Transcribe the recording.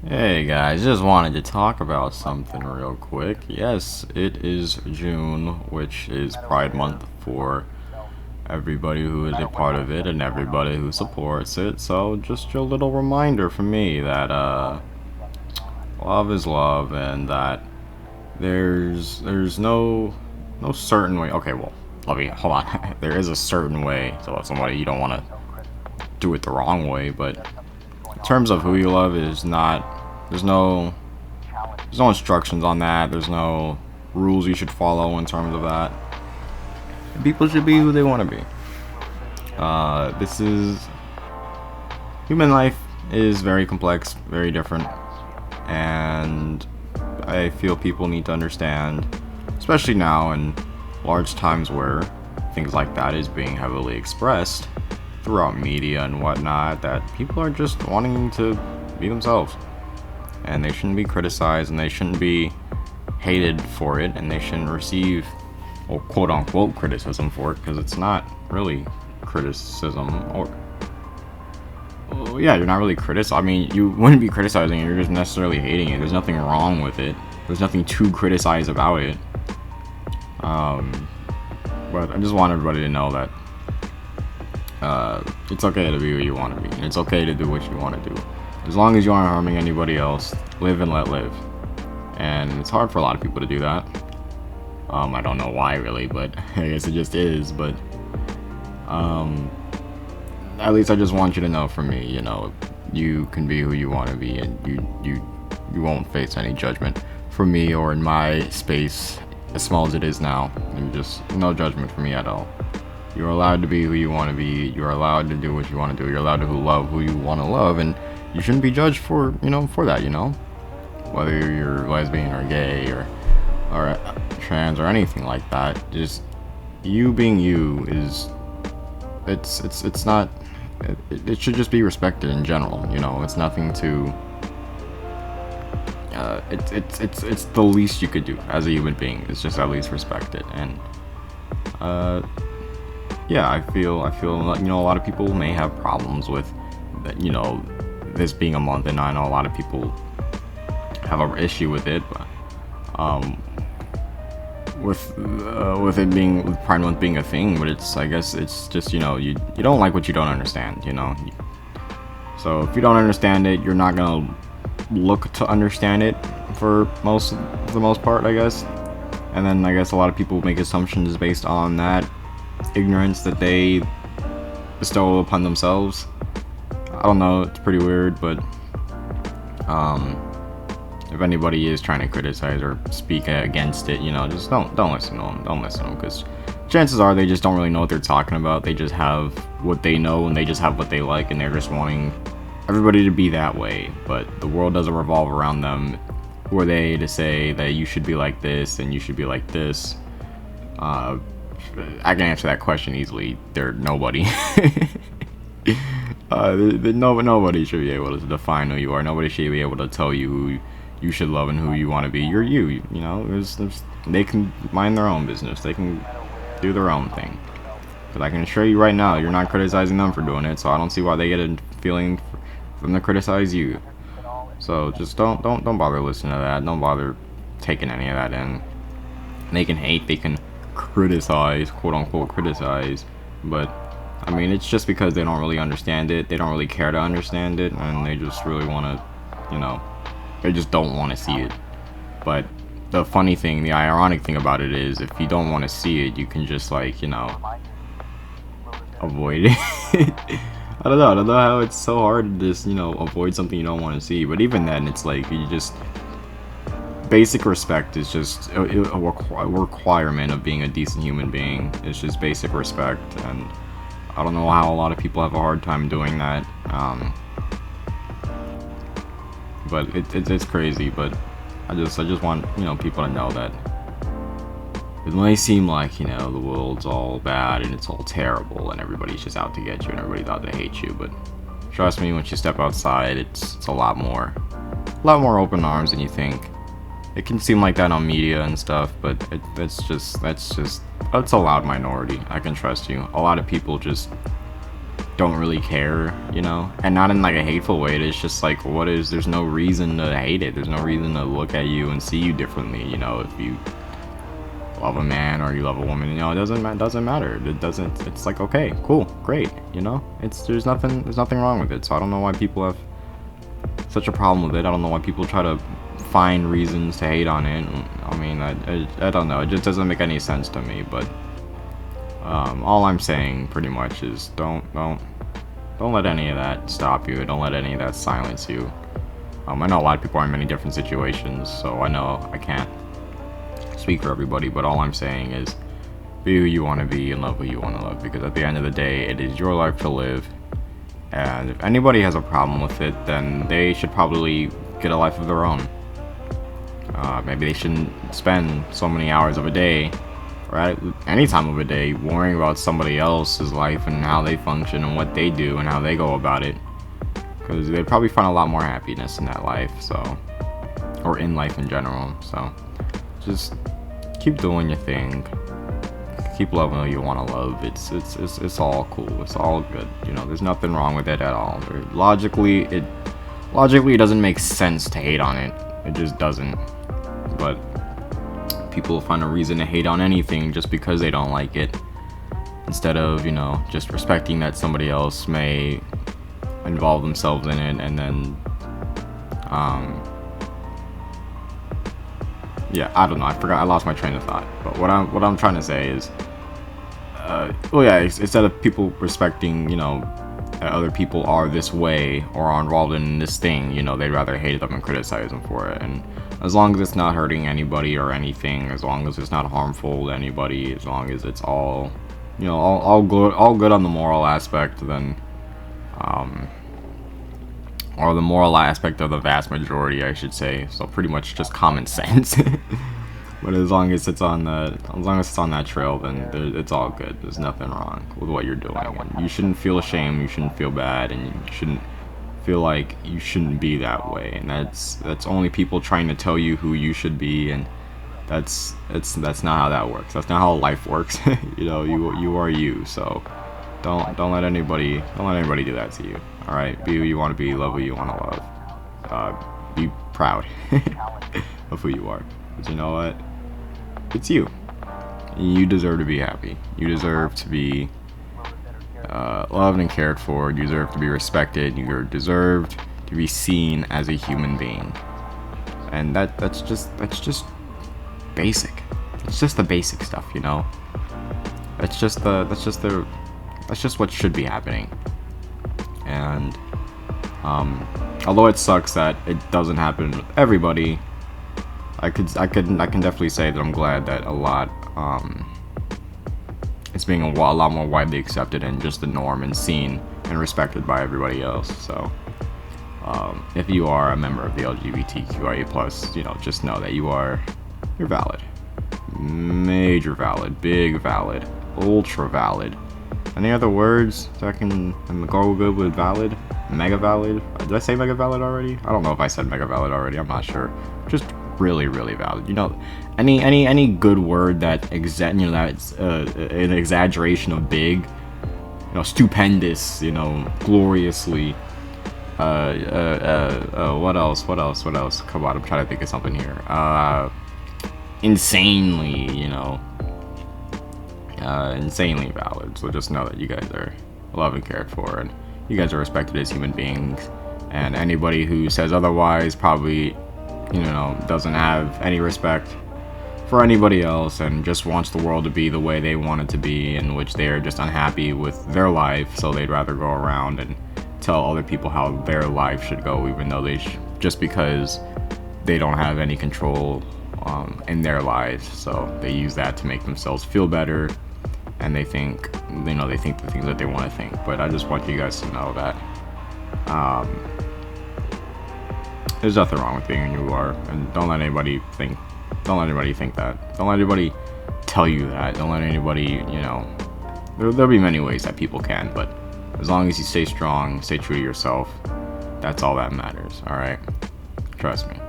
Hey guys, just wanted to talk about something real quick. Yes, it is June, which is Pride Month for everybody who is a part of it and everybody who supports it. So, just a little reminder for me that love is love and that there's no certain way. Okay, well, let me hold on. There is a certain way to love somebody. You don't want to do it the wrong way, but in terms of who you love is not there's no There's no instructions on that. There's no rules you should follow in terms of that. People should be who they want to be. This is human life is very complex, very different, and I feel people need to understand, especially now in large times where things like that is being heavily expressed throughout media and whatnot, that people are just wanting to be themselves, and they shouldn't be criticized, and they shouldn't be hated for it, and they shouldn't receive, well, quote unquote, criticism for it, because it's not really criticism. Or, well, yeah, you're not really criticizing. I mean, you wouldn't be criticizing it, you're just necessarily hating it. There's nothing wrong with it, there's nothing to criticize about it. Um, but I just want everybody to know that it's okay to be who you want to be. It's okay to do what you want to do. As long as you aren't harming anybody else, live and let live. And it's hard for a lot of people to do that. I don't know why really, but I guess it just is. But um, at least I just want you to know from me, you can be who you want to be, and you won't face any judgment from me or in my space, as small as it is now. And just no judgment from me at all. You're allowed to be who you want to be. You're allowed to do what you want to do. You're allowed to love who you want to love, and you shouldn't be judged for that. Whether you're lesbian or gay or trans or anything like that. Just you being you is it's not. It should just be respected in general. It's nothing to. It's the least you could do as a human being. It's just at least respect it. And uh, yeah, I feel a lot of people may have problems with this being a month, and I know a lot of people have an issue with it, but with it being with Pride Month being a thing. But I guess it's just you don't like what you don't understand. So if you don't understand it, you're not gonna look to understand it for the most part, I guess. And then I guess a lot of people make assumptions based on that ignorance that they bestow upon themselves. I don't know, it's pretty weird, but if anybody is trying to criticize or speak against it, just don't listen to them. Don't listen to them, because chances are they just don't really know what they're talking about. They just have what they know, and they just have what they like, and they're just wanting everybody to be that way. But the world doesn't revolve around them. Who are they to say that you should be like this and you should be like this? I can answer that question easily. They're nobody. Nobody should be able to define who you are. Nobody should be able to tell you who you should love and who you want to be. You're you. They can mind their own business. They can do their own thing. Because I can assure you right now, you're not criticizing them for doing it. So I don't see why they get a feeling for them to criticize you. So just don't bother listening to that. Don't bother taking any of that in. They can hate. They can criticize, quote unquote criticize, but I mean, it's just because they don't really understand it. They don't really care to understand it, and they just really want to, they just don't want to see it. But the funny thing, the ironic thing about it is, if you don't want to see it, you can just avoid it. I don't know how it's so hard to just avoid something you don't want to see. But even then, it's like you just basic respect is just a requirement of being a decent human being. It's just basic respect, and I don't know how a lot of people have a hard time doing that. But it's crazy. But I just want people to know that it may seem like the world's all bad and it's all terrible and everybody's just out to get you and everybody's out to hate you. But trust me, once you step outside, it's a lot more open arms than you think. It can seem like that on media and stuff, but it's a loud minority. I can trust you. A lot of people just don't really care, you know, and not in like a hateful way. It's just like, there's no reason to hate it. There's no reason to look at you and see you differently, you know. If you love a man or you love a woman, you know, it doesn't matter. It's like, okay, cool, great, you know. There's nothing wrong with it. So I don't know why people have such a problem with it. I don't know why people try to find reasons to hate on it. I mean, I don't know. It just doesn't make any sense to me. But all I'm saying pretty much is don't let any of that stop you. Don't let any of that silence you. I know a lot of people are in many different situations, so I know I can't speak for everybody, but all I'm saying is be who you want to be and love who you want to love, because at the end of the day, it is your life to live. And if anybody has a problem with it, then they should probably get a life of their own. Maybe they shouldn't spend so many hours of a day, or any time of a day, worrying about somebody else's life and how they function and what they do and how they go about it. Because they probably find a lot more happiness in that life, so, or in life in general. So just keep doing your thing. Keep loving who you want to love. It's all cool. It's all good. You know, there's nothing wrong with it at all. Logically, it doesn't make sense to hate on it. It just doesn't. But people find a reason to hate on anything just because they don't like it, instead of, you know, just respecting that somebody else may involve themselves in it, and then yeah, I don't know. I lost my train of thought. But what I'm trying to say is, well, yeah, instead of people respecting, you know, that other people are this way or are involved in this thing, you know, they'd rather hate them and criticize them for it. And as long as it's not hurting anybody or anything, as long as it's not harmful to anybody, as long as it's all, you know, all good on the moral aspect, then or the moral aspect of the vast majority, I should say. So pretty much just common sense. But as long as it's on that trail, then it's all good. There's nothing wrong with what you're doing. And you shouldn't feel ashamed. You shouldn't feel bad, and you shouldn't feel like you shouldn't be that way. And that's only people trying to tell you who you should be, and that's not how that works. That's not how life works. You know, you are you. So don't let anybody do that to you. All right, be who you want to be, love who you want to love. Be proud of who you are. Because you know what? It's you. You deserve to be happy. You deserve to be loved and cared for. You deserve to be respected. You deserve to be seen as a human being. And that's just basic. It's just the basic stuff, you know. That's just what should be happening. And although it sucks that it doesn't happen with everybody, I can definitely say that I'm glad that a lot it's being a lot more widely accepted and just the norm and seen and respected by everybody else. So if you are a member of the LGBTQIA+, you know, just know that you're valid, major valid, big valid, ultra valid. Any other words that can go good with valid? Mega valid? Did I say mega valid already? I don't know if I said mega valid already. I'm not sure. Just really, really valid. You know, any good word that's an exaggeration of big, you know, stupendous, you know, gloriously. What else? Come on, I'm trying to think of something here. Insanely, you know. Insanely valid. So just know that you guys are loved and cared for, and you guys are respected as human beings. And anybody who says otherwise probably, you know, doesn't have any respect for anybody else and just wants the world to be the way they want it to be, in which they are just unhappy with their life, so they'd rather go around and tell other people how their life should go, even though just because they don't have any control in their lives. So they use that to make themselves feel better, and they think the things that they want to think. But I just want you guys to know that there's nothing wrong with being who you are, and don't let anybody think that. Don't let anybody tell you that. Don't let anybody, you know, there'll be many ways that people can, but as long as you stay strong, stay true to yourself, that's all that matters. All right, trust me.